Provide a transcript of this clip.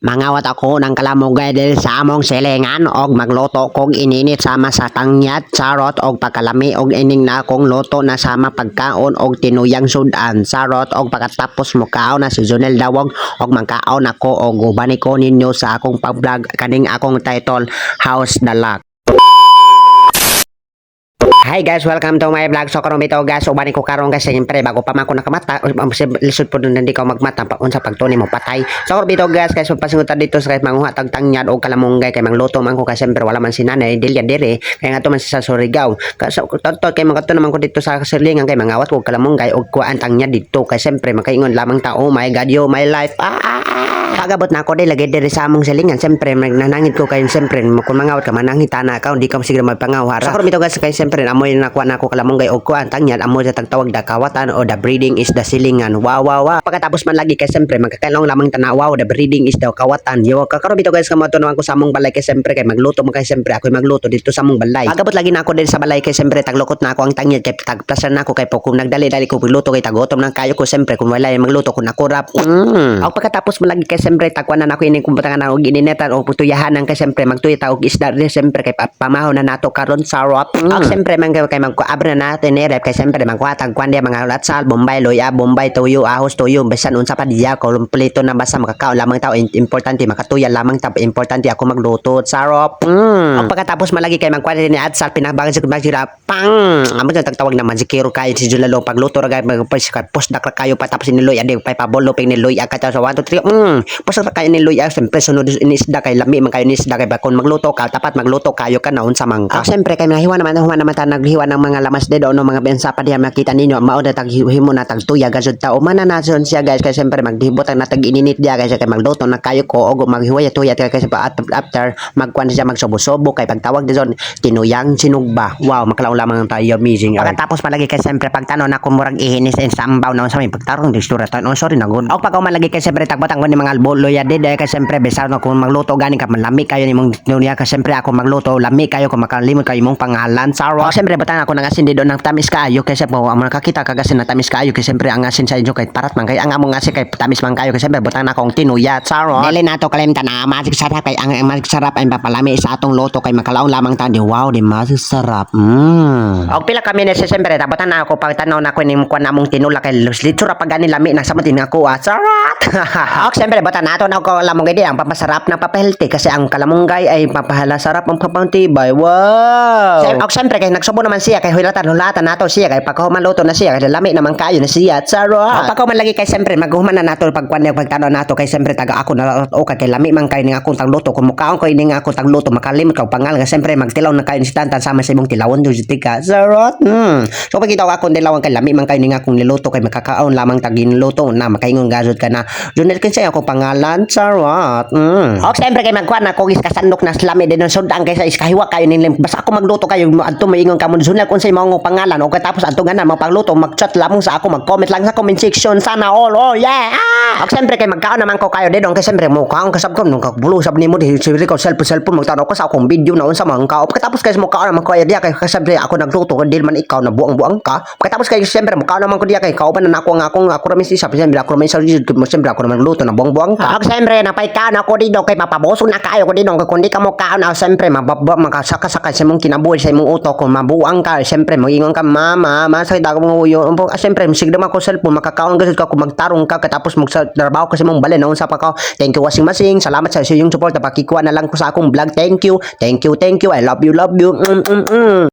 Mangawat ako ng kalamugay diri sa among silingan og magluto kog ininit sama sa tangyat, sarot og pagkalami og ining na akong luto na sama pagkaon og tinuyang sudan. Sarot og pagkatapos mo kaon na si Jonel Dawog og magkaon ako og ubani ko ninyo sa akong pag-vlog kaning akong title House Dalak. Hi guys, welcome to my vlog. So karon bitaw guys, ubani ko karon guys, siyempre bago pa man ako nakamata, lisod po hindi ka magmata pa unsa pagtuni mo patay. So karon bitaw guys, kay pasingutan dito sa kahit manguha tag tangyad og kalamunggay kay mangluto man ko kay siyempre wala man si nanay dilya dire kay nga to man sa Surigao. Kaso totoo kay magato naman ko dito sa silingan kay mangawat og kalamunggay og kuan tangyad dito kay siyempre makaingon lamang tao, oh my god, yo my life. Pagabot na ako lagi diri sa among silingan, siyempre nagnanangit ko kay siyempre kung mangawat ka manangita na ka, hindi ka siguro magpangawara. So karon bitaw guys, kay siyempre amoy nakuha na ako kalamunggay o kuan tangyad amoy sa tagtawag da kawatan o the breeding is the silingan. Wow. Pagkatapos man lagi kay siyempre magkakailong lamang tanaw, the breeding is the kawatan. Yo karon bitaw guys, kamo to naman ko sa among balay kay siyempre kay magluto man kay siyempre ako magluto dito sa among balay. Pagabot lagi na ako diri sa balay kay siyempre taglukot na ako ang tangyad kay tagplasan na ako kay kung nagdali-dali ko magluto kay tagotom nang kayo ko siyempre kung wala magluto ko nakurap. Og pagkatapos man lagi kay siyempre takwanan ako ini kumputangan na og ininetan o putuyahan nang kay siyempre magtuya og isda rin siyempre kay pamahon na nato karon sarot. Og siyempre man kay magkuabra na natin ni rep kay siyempre magkuhatag kwan dia mga latsal, bombay, loya, bombay, tuyo, ahos, tuyo, bisan unsa pa diya kompleto na basta makakaon lamang tao, importante makatuya lamang tao, importante ako magluto sarop. Og pagkatapos malagi kay magkuan ni atsal pinabagan sa sila pang amo na tagtawag naman si Kiro kay si Julalo pagluto ra gay post dak kayo patapos ni loya ade pay pabolo ping ni loya ka sa 1 2 3 post ra kayo ni loya siyempre sunod ni isda kay lami man kayo ni isda kay bakon magluto ka tapat magluto kayo ka na unsa man ka. Siyempre kay nahiwa naman ta naghiwa ng mga lamas dedo no mga bensa pa diha makita ninyo mao na taghimo na tagtuya gasud tao mananason siya guys kay siyempre maghibot ang natag ininit diya kay kay magluto na kayo ko og maghiwaya tuya kay after magkuan siya magsubo-subo kay pagtawag dizon tinuyang sinugba. Wow, makalaw lamang tayo amazing. Pagkatapos malagi kay siyempre pagtanon ako murag ihinis sa ambaw na sa may pagtarong distura tan on sorry nagod. Og pag malagi kay siyempre tagbotang ko ni mga albolo ya dede kay siyempre bisan ako magluto gani ka malami kayo nimong nunya kay siyempre ako magluto lami kayo kung makalimot kayo mong pangalan sarot. Siyempre batan ako nang asin dito ng tamis kaayo kay siyempre mo nakakita kagasin na tamis kaayo kay siyempre ang asin sa inyo kay parat man kay ang among asin kay tamis man kayo kay siyempre batan akong tinuyat sarot. Dili nato kalimtan na masig sarap kay ang masig sarap ay papalami sa atong luto kay makalaon lamang ta di wow di masig sarap. Og pila kami ni siyempre tabatan na ako pagtanaw na ko ning kuan namong tinula kay litsura pag gani lami na sa matin ako sarot. Og siyempre batan nato na ko lamong gidi ang papasarap na papahealthy kasi ang kalamunggay ay papahala sarap ang papantibay. Wow. Og siyempre kay nagsubo naman siya kay hulatan nato siya kay pagkahuman luto na siya kay lami naman kayo na siya sarot. Pagkahuman lagi kay siyempre maghuman na nato pagkuan pagtanaw nato kay siyempre taga ako na o kay lami man kayo ning akong tagluto kung mukaon ko ining akong tagluto makalimot kag pangal kay siyempre magtilaw na kayo ni tantan sama sa imong tilawon do ka sarot. So pagkitaw ako dilawon kay lami man kayo ning akong niluto kay makakaon lamang tagin luto na makaingon gasod ka na Junel kinsay ako pangalan sarot. Og siyempre kay magkuan na kog iskasandok na lami din sudan kay sa iskahiwa kayo ning basta ako magluto kayo adto maingon ka mo Junel kunsay mao pangalan o tapos adto ganan magpagluto mag-chat lamang sa ako mag-comment lang sa comment section sana all. Oh yeah. Og siyempre kay magkaon naman ko kayo didong kay siyempre mo kaon kasab ko nung kabulo sab nimo di siyempre ko cellphone magtanaw ko sa akong video na unsa man ka. Katapos kay mo kaon naman ko diya kay siyempre ako nagluto kun dili man ikaw na buang-buang ka. Katapos kay siyempre mo kaon naman ko diya kay kauban na ako ramis isa siyempre ako ramis sa siyempre ako naman luto na buang-buang ka. Og siyempre napay kaon ako didong kay mapaboso na kayo ko didong kung di ka mo kaon siyempre makasaka sa imong kinabuhi sa imong utok kung mabuang ka siyempre moingon ka mama sa dago mo uyo siyempre sigdo man ko cellphone makakaon gasud ka kung magtarong ka katapos mo sa trabaho kasi mong balen na unsa pa ka. Thank you washing salamat sa iyong support na pakikuha na lang ko sa akong vlog. Thank you I love you